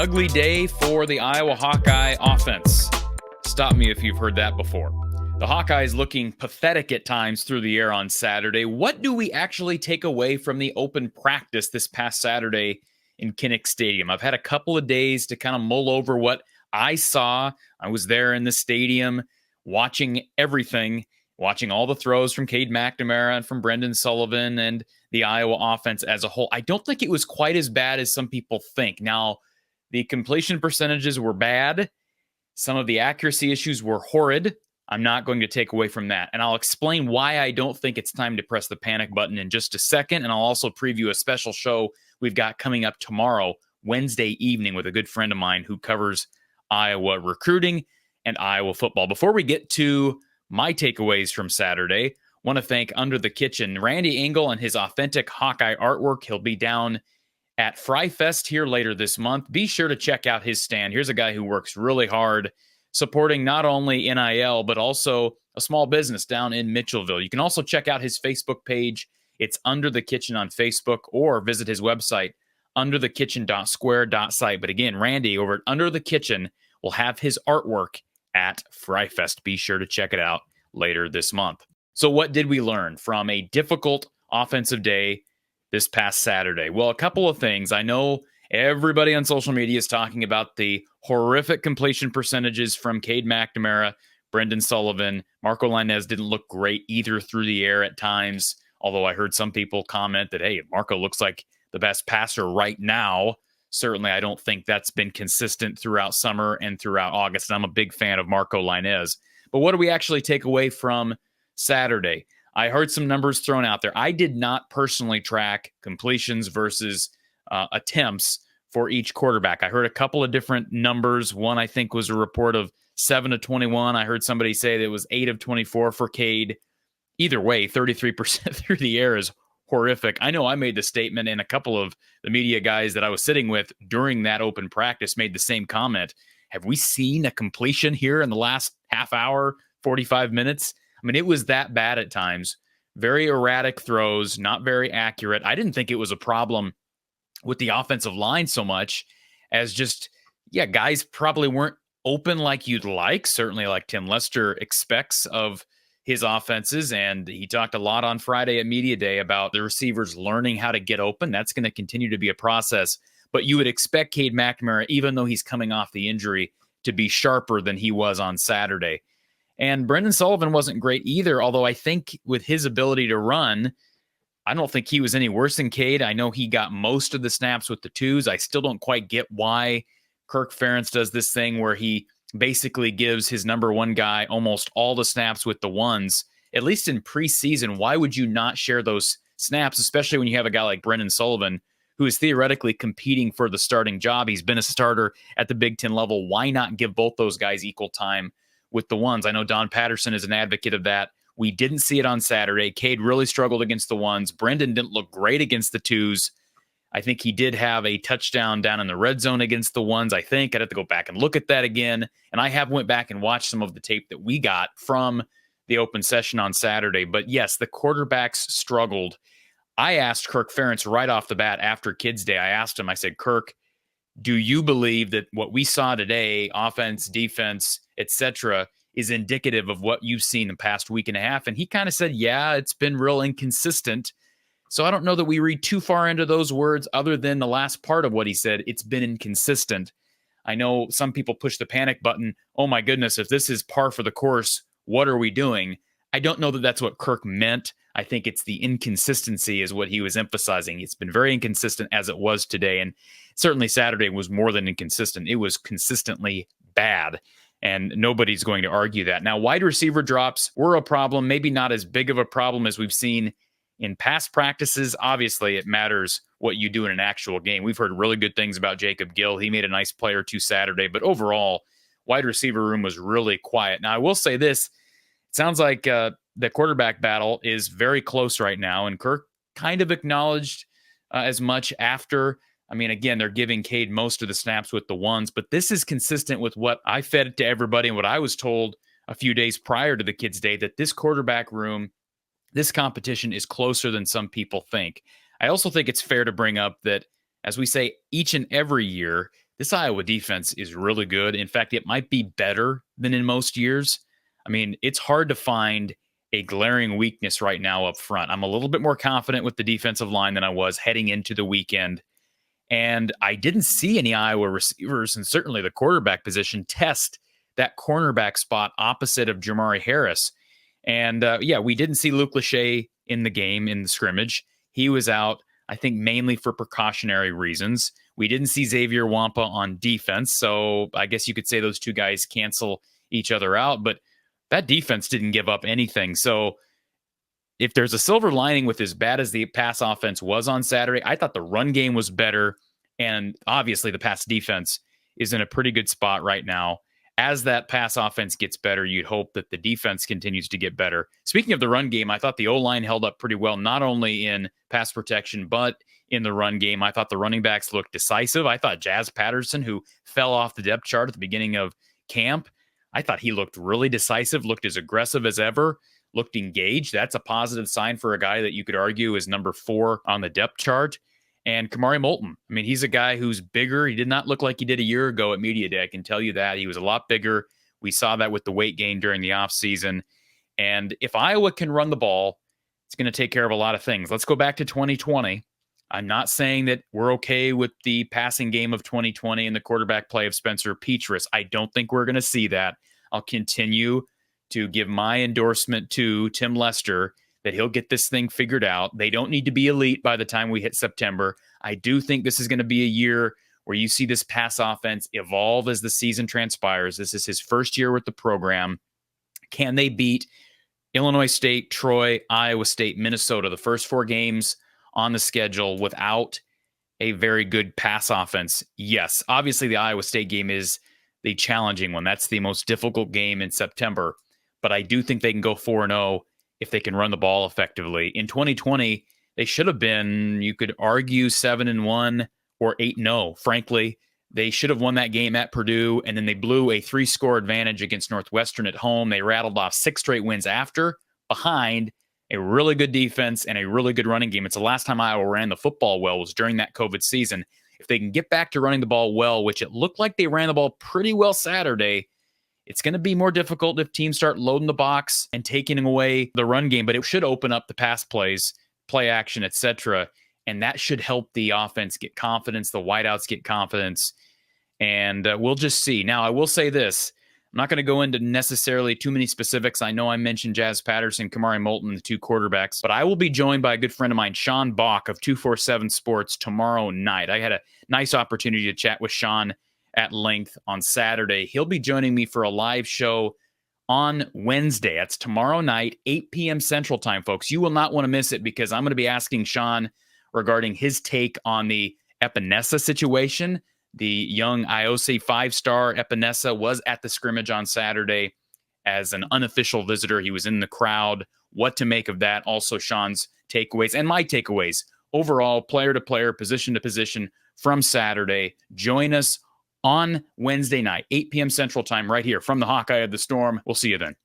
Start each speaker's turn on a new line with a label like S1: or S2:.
S1: ugly day for the Iowa Hawkeye offense. Stop me if you've heard that before. The Hawkeyes looking pathetic at times through the air on Saturday. What do we actually take away from the open practice this past Saturday in Kinnick Stadium? I've had a couple of days to kind of mull over what I saw. I was there in the stadium watching everything, watching all the throws from Cade McNamara and from Brendan Sullivan and the Iowa offense as a whole. I don't think it was quite as bad as some people think. Now, the completion percentages were bad. Some of the accuracy issues were horrid. I'm not going to take away from that. And I'll explain why I don't think it's time to press the panic button in just a second. And I'll also preview a special show we've got coming up tomorrow, Wednesday evening, with a good friend of mine who covers Iowa recruiting and Iowa football. Before we get to my takeaways from Saturday, want to thank Under the Kitchen, Randy Engel and his authentic Hawkeye artwork. He'll be down at Fry Fest here later this month. Be sure to check out his stand. Here's a guy who works really hard supporting not only NIL, but also a small business down in Mitchellville. You can also check out his Facebook page. It's Under the Kitchen on Facebook, or visit his website, underthekitchen.square.site. But again, Randy over at Under the Kitchen will have his artwork at Fry Fest. Be sure to check it out later this month. So what did we learn from a difficult offensive day this past Saturday? Well, a couple of things. I know everybody on social media is talking about the horrific completion percentages from Cade McNamara, Brendan Sullivan. Marco Lainez didn't look great either through the air at times, although I heard some people comment that, hey, Marco looks like the best passer right now. Certainly, I don't think that's been consistent throughout summer and throughout August. And I'm a big fan of Marco Lainez. But what do we actually take away from Saturday? I heard some numbers thrown out there. I did not personally track completions versus attempts for each quarterback. I heard a couple of different numbers. One, I think, was a report of 7 of 21. I heard somebody say that it was 8 of 24 for Cade. Either way, 33% through the air is horrific. I know I made the statement, and a couple of the media guys that I was sitting with during that open practice made the same comment. Have we seen a completion here in the last half hour, 45 minutes? I mean, it was that bad at times. Very erratic throws, not very accurate. I didn't think it was a problem with the offensive line so much as just, guys probably weren't open like you'd like, certainly like Tim Lester expects of his offenses. And he talked a lot on Friday at Media Day about the receivers learning how to get open. That's going to continue to be a process. But you would expect Cade McNamara, even though he's coming off the injury, to be sharper than he was on Saturday. And Brendan Sullivan wasn't great either, although I think with his ability to run, I don't think he was any worse than Cade. I know he got most of the snaps with the twos. I still don't quite get why Kirk Ferentz does this thing where he basically gives his number one guy almost all the snaps with the ones. At least in preseason, why would you not share those snaps, especially when you have a guy like Brendan Sullivan, who is theoretically competing for the starting job? He's been a starter at the Big Ten level. Why not give both those guys equal time with the ones? I know Don Patterson is an advocate of that. We didn't see it on Saturday. Cade really struggled against the ones. Brendan didn't look great against the twos. I think he did have a touchdown down in the red zone against the ones. I think I'd have to go back and look at that again. And I have went back and watched some of the tape that we got from the open session on Saturday. But yes, the quarterbacks struggled. I asked Kirk Ferentz right off the bat after Kids Day. I asked him, I said, Kirk, do you believe that what we saw today, offense, defense, etc., is indicative of what you've seen the past week and a half? And he kind of said, yeah, it's been real inconsistent. So I don't know that we read too far into those words other than the last part of what he said. It's been inconsistent. I know some people push the panic button. Oh my goodness, if this is par for the course, what are we doing? I don't know that that's what Kirk meant. I think it's the inconsistency is what he was emphasizing. It's been very inconsistent as it was today. And certainly Saturday was more than inconsistent. It was consistently bad. And nobody's going to argue that. Now, wide receiver drops were a problem, maybe not as big of a problem as we've seen in past practices. Obviously, it matters what you do in an actual game. We've heard really good things about Jacob Gill. He made a nice play or two Saturday, but overall, wide receiver room was really quiet. Now, I will say this. It sounds like the quarterback battle is very close right now, and Kirk kind of acknowledged as much after. I mean, again, they're giving Cade most of the snaps with the ones, but this is consistent with what I fed to everybody and what I was told a few days prior to the Kids Day, that this quarterback room, this competition is closer than some people think. I also think it's fair to bring up that, as we say each and every year, this Iowa defense is really good. In fact, it might be better than in most years. I mean, it's hard to find a glaring weakness right now up front. I'm a little bit more confident with the defensive line than I was heading into the weekend. And I didn't see any Iowa receivers, and certainly the quarterback position, test that cornerback spot opposite of Jamari Harris. And we didn't see Luke Lachey in the game in the scrimmage. He was out, I think, mainly for precautionary reasons. We didn't see Xavier Wampa on defense, so I guess you could say those two guys cancel each other out. But that defense didn't give up anything. So if there's a silver lining with as bad as the pass offense was on Saturday, I thought the run game was better. And obviously the pass defense is in a pretty good spot right now. As that pass offense gets better, you'd hope that the defense continues to get better. Speaking of the run game, I thought the O-line held up pretty well, not only in pass protection, but in the run game. I thought the running backs looked decisive. I thought Jazz Patterson, who fell off the depth chart at the beginning of camp, I thought he looked really decisive, looked as aggressive as ever, looked engaged. That's a positive sign for a guy that you could argue is number 4 on the depth chart. And Kamari Moulton, I mean, he's a guy who's bigger. He did not look like he did a year ago at Media Day. I can tell you that. He was a lot bigger. We saw that with the weight gain during the offseason. And if Iowa can run the ball, it's going to take care of a lot of things. Let's go back to 2020. I'm not saying that we're okay with the passing game of 2020 and the quarterback play of Spencer Petras. I don't think we're going to see that. I'll continue to give my endorsement to Tim Lester that he'll get this thing figured out. They don't need to be elite by the time we hit September. I do think this is going to be a year where you see this pass offense evolve as the season transpires. This is his first year with the program. Can they beat Illinois State, Troy, Iowa State, Minnesota, the first 4 games on the schedule without a very good pass offense? Yes. Obviously, the Iowa State game is the challenging one. That's the most difficult game in September. But I do think they can go 4-0 if they can run the ball effectively. In 2020, they should have been, you could argue, 7-1 or 8-0. Frankly, they should have won that game at Purdue, and then they blew a 3-score advantage against Northwestern at home. They rattled off 6 straight wins after, behind a really good defense and a really good running game. It's the last time Iowa ran the football well was during that COVID season. If they can get back to running the ball well, which it looked like they ran the ball pretty well Saturday, it's going to be more difficult if teams start loading the box and taking away the run game, but it should open up the pass plays, play action, etc. And that should help the offense get confidence, the wideouts get confidence, and we'll just see. Now, I will say this. I'm not going to go into necessarily too many specifics. I know I mentioned Jazz Patterson, Kamari Moulton, the 2 quarterbacks, but I will be joined by a good friend of mine, Sean Bach of 247 Sports, tomorrow night. I had a nice opportunity to chat with Sean at length on Saturday. He'll be joining me for a live show on Wednesday. That's tomorrow night, 8 p.m. Central Time, folks. You will not want to miss it because I'm going to be asking Sean regarding his take on the Epinesa situation. The young IOC 5-star Epinesa was at the scrimmage on Saturday as an unofficial visitor. He was in the crowd. What to make of that? Also, Sean's takeaways and my takeaways overall, player to player, position to position from Saturday. Join us on Wednesday night, 8 p.m. Central Time, right here from the Hawkeye of the Storm. We'll see you then.